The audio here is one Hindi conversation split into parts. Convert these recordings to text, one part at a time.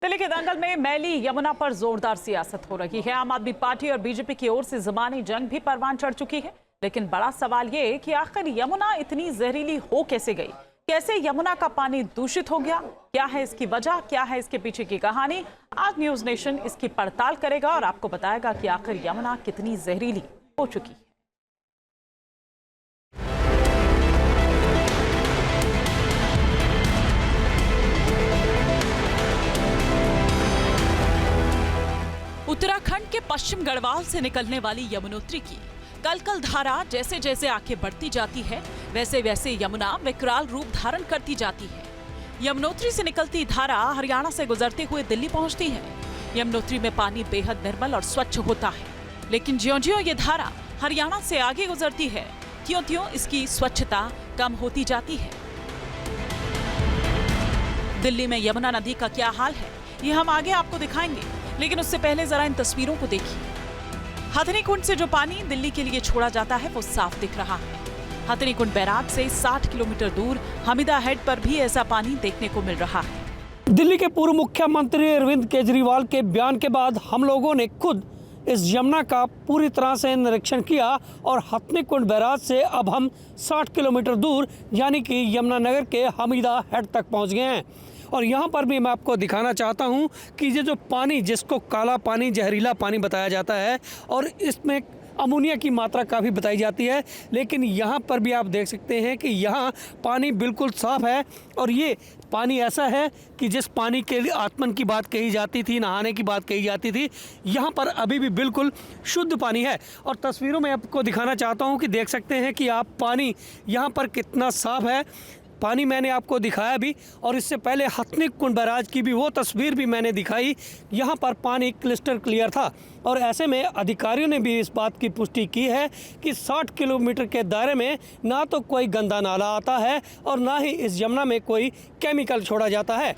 दिल्ली के दंगल में मैली यमुना पर जोरदार सियासत हो रही है। आम आदमी पार्टी और बीजेपी की ओर से ज़बानी जंग भी परवान चढ़ चुकी है। लेकिन बड़ा सवाल ये कि आखिर यमुना इतनी जहरीली हो कैसे गई? कैसे यमुना का पानी दूषित हो गया? क्या है इसकी वजह? क्या है इसके पीछे की कहानी? आज न्यूज नेशन इसकी पड़ताल करेगा और आपको बताएगा कि आखिर यमुना कितनी जहरीली हो चुकी है। उत्तराखंड के पश्चिम गढ़वाल से निकलने वाली यमुनोत्री की कल धारा जैसे जैसे आगे बढ़ती जाती है, वैसे वैसे यमुना विकराल रूप धारण करती जाती है। यमुनोत्री से निकलती धारा हरियाणा से गुजरते हुए दिल्ली पहुंचती है। यमुनोत्री में पानी बेहद निर्मल और स्वच्छ होता है, लेकिन ज्यों-ज्यों ये धारा हरियाणा से आगे गुजरती है, त्यों-त्यों इसकी स्वच्छता कम होती जाती है। दिल्ली में यमुना नदी का क्या हाल है, ये हम आगे आपको दिखाएंगे, लेकिन उससे पहले जरा इन तस्वीरों को देखिए। हथनी कुंड से जो पानी दिल्ली के लिए छोड़ा जाता है वो साफ दिख रहा है। हथनी कुंड बैराज से 60 किलोमीटर दूर हमीदा हेड पर भी ऐसा पानी देखने को मिल रहा है। दिल्ली के पूर्व मुख्यमंत्री अरविंद केजरीवाल के बयान के बाद हम लोगों ने खुद इस यमुना का पूरी तरह से निरीक्षण किया और हथनी कुंड बैराज से अब हम 60 किलोमीटर दूर यानी कि यमुनानगर के हमीदा हेड तक पहुंच गए हैं। और यहाँ पर भी मैं आपको दिखाना चाहता हूँ कि ये जो पानी, जिसको काला पानी, जहरीला पानी बताया जाता है और इसमें अमोनिया की मात्रा काफ़ी बताई जाती है, लेकिन यहाँ पर भी आप देख सकते हैं कि यहाँ पानी बिल्कुल साफ़ है। और ये पानी ऐसा है कि जिस पानी के लिए आत्मन की बात कही जाती थी, नहाने की बात कही जाती थी, यहाँ पर अभी भी बिल्कुल शुद्ध पानी है। और तस्वीरों में आपको दिखाना चाहता हूँ कि देख सकते हैं कि आप पानी यहाँ पर कितना साफ़ है। पानी मैंने आपको दिखाया भी, और इससे पहले हथनी कुंड बैराज की भी वो तस्वीर भी मैंने दिखाई। यहाँ पर पानी क्लिस्टर क्लियर था और ऐसे में अधिकारियों ने भी इस बात की पुष्टि की है कि 60 किलोमीटर के दायरे में ना तो कोई गंदा नाला आता है और ना ही इस यमुना में कोई केमिकल छोड़ा जाता है।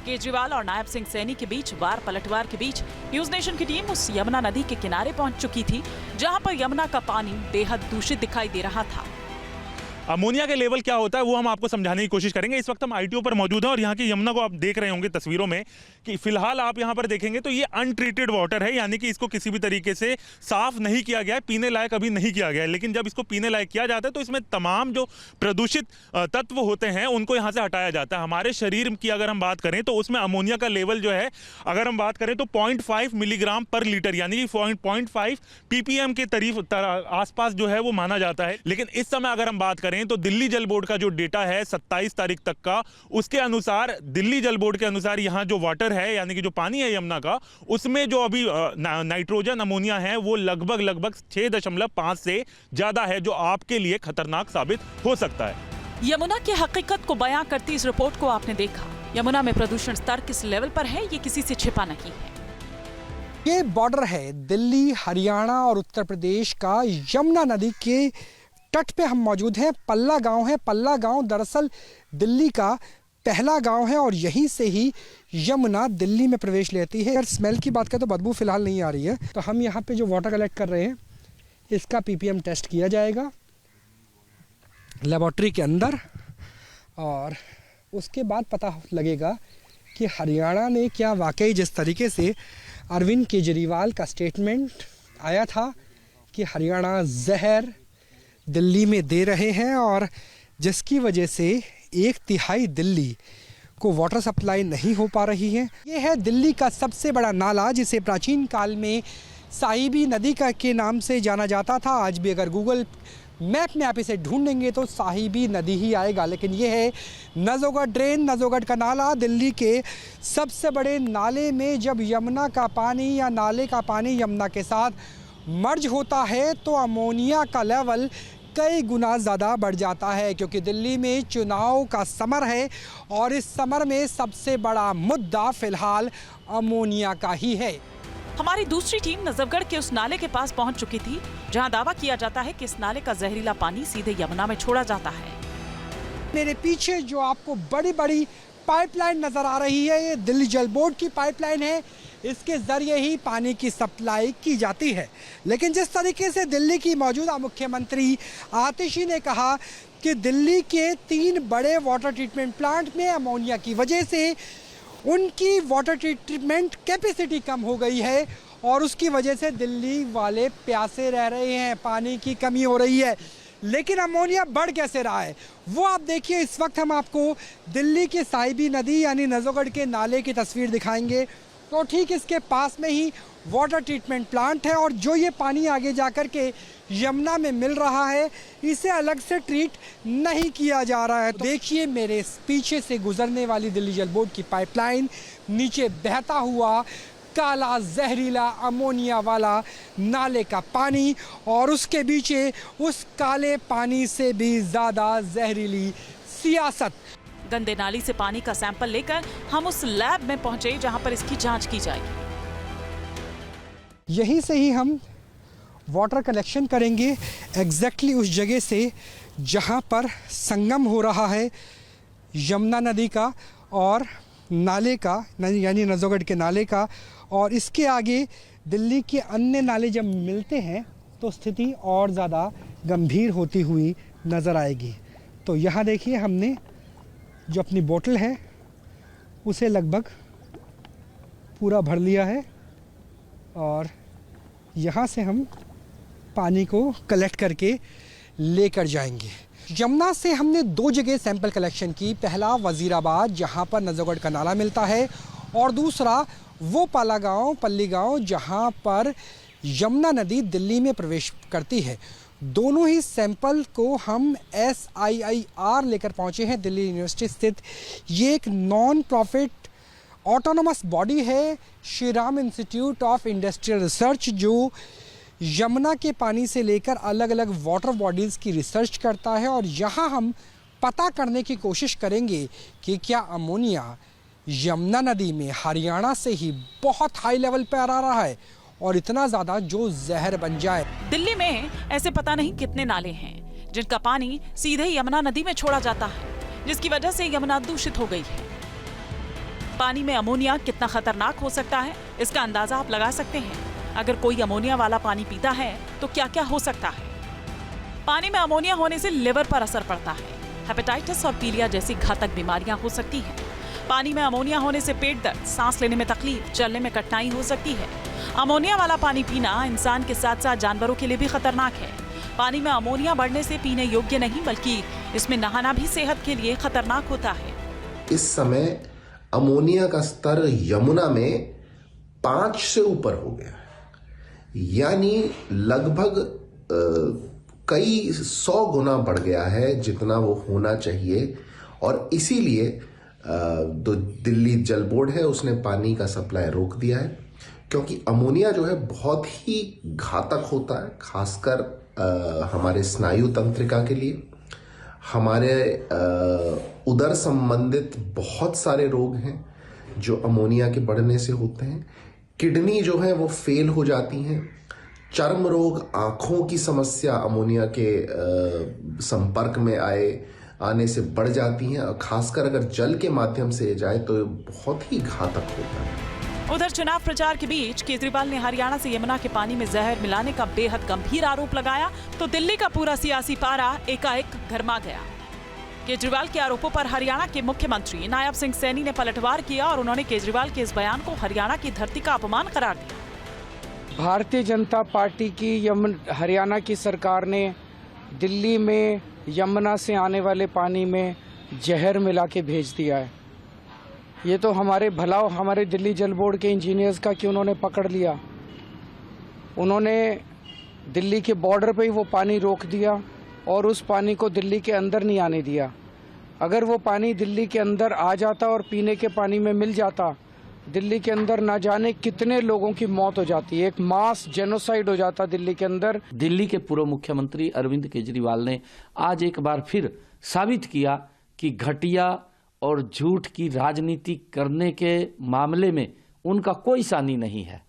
केजरीवाल और नायब सिंह सैनी के बीच वार पलटवार के बीच न्यूज नेशन की टीम उस यमुना नदी के किनारे पहुंच चुकी थी, जहां पर यमुना का पानी बेहद दूषित दिखाई दे रहा था। अमोनिया के लेवल क्या होता है वो हम आपको समझाने की कोशिश करेंगे। इस वक्त हम आईटीओ पर मौजूद हैं और यहाँ की यमुना को आप देख रहे होंगे तस्वीरों में कि फिलहाल आप यहाँ पर देखेंगे तो ये अनट्रीटेड वाटर है, यानी कि इसको किसी भी तरीके से साफ नहीं किया गया है, पीने लायक अभी नहीं किया गया है। लेकिन जब इसको पीने लायक किया जाता है तो इसमें तमाम जो प्रदूषित तत्व होते हैं उनको यहाँ से हटाया जाता है। हमारे शरीर की अगर हम बात करें तो उसमें अमोनिया का लेवल जो है, अगर हम बात करें तो 0.5 मिलीग्राम पर लीटर यानी कि 0.5 ppm के आसपास जो है वो माना जाता है। लेकिन इस समय अगर हम बात करें तो दिल्ली जल बोर्ड का जो डेटा है 27 तारीख तक का, उसके अनुसार, दिल्ली जल बोर्ड के अनुसार यहाँ जो वाटर है यानी कि जो पानी है यमुना का, उसमें जो अभी नाइट्रोजन अमोनिया है वो लगभग 6.5 से ज्यादा है, जो आपके लिए खतरनाक साबित हो सकता है। यमुना की हकीकत को बयां करती इस रिपोर्ट को आपने देखा। यमुना में प्रदूषण स्तर किस लेवल पर है ये किसी से छिपा नहीं है। ये बॉर्डर है दिल्ली, हरियाणा और उत्तर प्रदेश का। यमुना नदी के तट पे हम मौजूद हैं। पल्ला गांव है। पल्ला गांव दरअसल दिल्ली का पहला गांव है और यहीं से ही यमुना दिल्ली में प्रवेश लेती है। अगर स्मेल की बात करें तो बदबू फिलहाल नहीं आ रही है। तो हम यहाँ पे जो वाटर कलेक्ट कर रहे हैं इसका ppm टेस्ट किया जाएगा लेबोरेटरी के अंदर, और उसके बाद पता लगेगा कि हरियाणा ने क्या वाकई, जिस तरीके से अरविंद केजरीवाल का स्टेटमेंट आया था कि हरियाणा जहर दिल्ली में दे रहे हैं और जिसकी वजह से 1/3 दिल्ली को वाटर सप्लाई नहीं हो पा रही है। ये है दिल्ली का सबसे बड़ा नाला, जिसे प्राचीन काल में साहिबी नदी का के नाम से जाना जाता था। आज भी अगर गूगल मैप में आप इसे ढूंढेंगे तो साहिबी नदी ही आएगा। लेकिन ये है नजोगढ़ ड्रेन, नजोगढ़ का नाला। दिल्ली के सबसे बड़े नाले में जब यमुना का पानी या नाले का पानी यमुना के साथ मर्ज होता है तो अमोनिया का लेवल कई गुना ज़्यादा बढ़ जाता है, क्योंकि दिल्ली में चुनाव का समर है और इस समर में सबसे बड़ा मुद्दा फिलहाल अमोनिया का ही है। हमारी दूसरी टीम नजफगढ़ के उस नाले के पास पहुंच चुकी थी जहां दावा किया जाता है कि इस नाले का जहरीला पानी सीधे यमुना में छोड़ा जाता है। मेरे पीछे जो आपको बड़ी बड़ी पाइपलाइन नजर आ रही है, ये दिल्ली जल बोर्ड की पाइपलाइन है। इसके जरिए ही पानी की सप्लाई की जाती है। लेकिन जिस तरीके से दिल्ली की मौजूदा मुख्यमंत्री आतिशी ने कहा कि दिल्ली के 3 बड़े वाटर ट्रीटमेंट प्लांट में अमोनिया की वजह से उनकी वाटर ट्रीटमेंट कैपेसिटी कम हो गई है और उसकी वजह से दिल्ली वाले प्यासे रह रहे हैं, पानी की कमी हो रही है। लेकिन अमोनिया बढ़ कैसे रहा है वो आप देखिए। इस वक्त हम आपको दिल्ली के साहिबी नदी यानी नजोगढ़ के नाले की तस्वीर दिखाएंगे। तो ठीक इसके पास में ही वाटर ट्रीटमेंट प्लांट है और जो ये पानी आगे जाकर के यमुना में मिल रहा है इसे अलग से ट्रीट नहीं किया जा रहा है। तो देखिए मेरे पीछे से गुजरने वाली दिल्ली जल बोर्ड की पाइपलाइन, नीचे बहता हुआ काला जहरीला अमोनिया वाला नाले का पानी और उसके पीछे उस काले पानी से भी ज़्यादा जहरीली सियासत। गंदे नाली से पानी का सैंपल लेकर हम उस लैब में पहुंचे जहां पर इसकी जांच की जाएगी। यहीं से ही हम वाटर कलेक्शन करेंगे एग्जैक्टली उस जगह से जहां पर संगम हो रहा है यमुना नदी का और नाले का यानी नजोगढ़ के नाले का। और इसके आगे दिल्ली के अन्य नाले जब मिलते हैं तो स्थिति और ज़्यादा गंभीर होती हुई नज़र आएगी। तो यहाँ देखिए हमने जो अपनी बोतल है उसे लगभग पूरा भर लिया है और यहाँ से हम पानी को कलेक्ट करके लेकर जाएंगे। यमुना से हमने 2 जगह सैंपल कलेक्शन की। पहला वजीराबाद जहाँ पर नजोगढ़ का नाला मिलता है और दूसरा वो पाला गाँव पल्ली गाँव जहाँ पर यमुना नदी दिल्ली में प्रवेश करती है। दोनों ही सैंपल को हम SIIR लेकर पहुँचे हैं दिल्ली यूनिवर्सिटी स्थित। ये एक नॉन प्रॉफिट ऑटोनोमस बॉडी है, Shri Ram institute of industrial research, जो यमुना के पानी से लेकर अलग अलग वाटर बॉडीज़ की रिसर्च करता है। और यहाँ हम पता करने की कोशिश करेंगे कि क्या अमोनिया यमुना नदी में हरियाणा से ही बहुत हाई लेवल पर आ रहा है और इतना ज़्यादा जो जहर बन जाए। दिल्ली में ऐसे पता नहीं कितने नाले हैं जिनका पानी सीधे यमुना नदी में छोड़ा जाता है, जिसकी वजह से यमुना दूषित हो गई है। पानी में अमोनिया कितना खतरनाक हो सकता है इसका अंदाजा आप लगा सकते हैं। अगर कोई अमोनिया वाला पानी पीता है तो क्या क्या हो सकता है। पानी में अमोनिया होने से लिवर पर असर पड़ता है, हेपेटाइटिस और पीलिया जैसी घातक बीमारियां हो सकती हैं। पानी में अमोनिया होने से पेट दर्द, सांस लेने में तकलीफ, चलने में कठिनाई हो सकती है। अमोनिया वाला पानी पीना इंसान के साथ साथ जानवरों के लिए भी खतरनाक है। पानी में अमोनिया बढ़ने से पीने योग्य नहीं बल्कि इसमें नहाना भी सेहत के लिए खतरनाक होता है। इस समय अमोनिया का स्तर यमुना में 5 से ऊपर हो गया है, यानी लगभग कई 100 गुना बढ़ गया है जितना वो होना चाहिए। और इसीलिए जो दिल्ली जल बोर्ड है उसने पानी का सप्लाई रोक दिया है, क्योंकि अमोनिया जो है बहुत ही घातक होता है, खासकर हमारे स्नायु तंत्रिका के लिए। हमारे उदर संबंधित बहुत सारे रोग हैं जो अमोनिया के बढ़ने से होते हैं। किडनी जो है वो फेल हो जाती हैं। चर्म रोग, आँखों की समस्या अमोनिया के संपर्क में आने से बढ़ जाती हैं और खासकर अगर जल के माध्यम से जाए तो बहुत ही घातक होता है। उधर चुनाव प्रचार के बीच केजरीवाल ने हरियाणा से यमुना के पानी में जहर मिलाने का बेहद गंभीर आरोप लगाया तो दिल्ली का पूरा सियासी पारा एकाएक गरमा गया। केजरीवाल के आरोपों पर हरियाणा के मुख्यमंत्री नायब सिंह सैनी ने पलटवार किया और उन्होंने केजरीवाल के इस बयान को हरियाणा की धरती का अपमान करार दिया। भारतीय जनता पार्टी की हरियाणा की सरकार ने दिल्ली में यमुना से आने वाले पानी में जहर मिला के भेज दिया है। ये तो हमारे भलाव हमारे दिल्ली जल बोर्ड के इंजीनियर्स का कि उन्होंने पकड़ लिया। उन्होंने दिल्ली के बॉर्डर पे ही वो पानी रोक दिया और उस पानी को दिल्ली के अंदर नहीं आने दिया। अगर वो पानी दिल्ली के अंदर आ जाता और पीने के पानी में मिल जाता, दिल्ली के अंदर ना जाने कितने लोगों की मौत हो जाती है, एक मास जेनोसाइड हो जाता दिल्ली के अंदर। दिल्ली के पूर्व मुख्यमंत्री अरविंद केजरीवाल ने आज एक बार फिर साबित किया कि घटिया और झूठ की राजनीति करने के मामले में उनका कोई सानी नहीं है।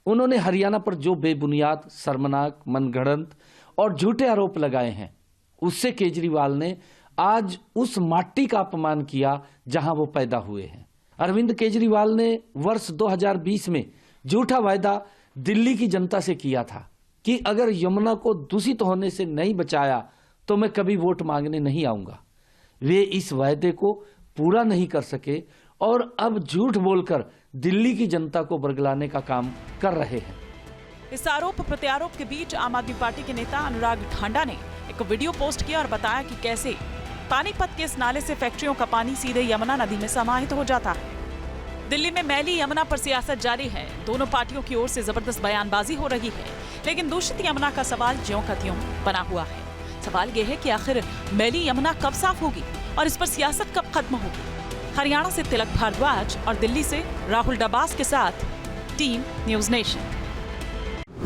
उन्होंने हरियाणा पर जो बेबुनियाद, शर्मनाक, मनगढ़ंत और झूठे आरोप लगाए हैं, उससे केजरीवाल ने आज उस माटी का अपमान किया जहां वो पैदा हुए हैं। अरविंद केजरीवाल ने वर्ष 2020 में झूठा वायदा दिल्ली की जनता से किया था कि अगर यमुना को दूषित होने से नहीं बचाया तो मैं कभी वोट मांगने नहीं आऊंगा। वे इस वायदे को पूरा नहीं कर सके और अब झूठ बोलकर दिल्ली की जनता को बरगलाने का काम कर रहे हैं। इस आरोप प्रत्यारोप के बीच आम आदमी पार्टी के नेता अनुराग ठांडा ने एक वीडियो पोस्ट किया और बताया कि कैसे पानीपत के इस नाले से फैक्ट्रियों का पानी सीधे यमुना नदी में समाहित हो जाता है। दिल्ली में मैली यमुना पर सियासत जारी है। दोनों पार्टियों की ओर से जबरदस्त बयानबाजी हो रही है, लेकिन दूषित यमुना का सवाल ज्यों का त्यों बना हुआ है। सवाल ये है कि आखिर मैली यमुना कब साफ होगी और इस पर सियासत कब खत्म होगी। हरियाणा से तिलक भारद्वाज और दिल्ली से राहुल डबास के साथ team news nation.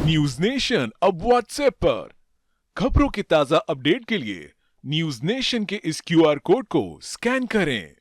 News nation अब व्हाट्सएप पर खबरों के ताजा अपडेट के लिए न्यूज नेशन के इस QR कोड को स्कैन करें।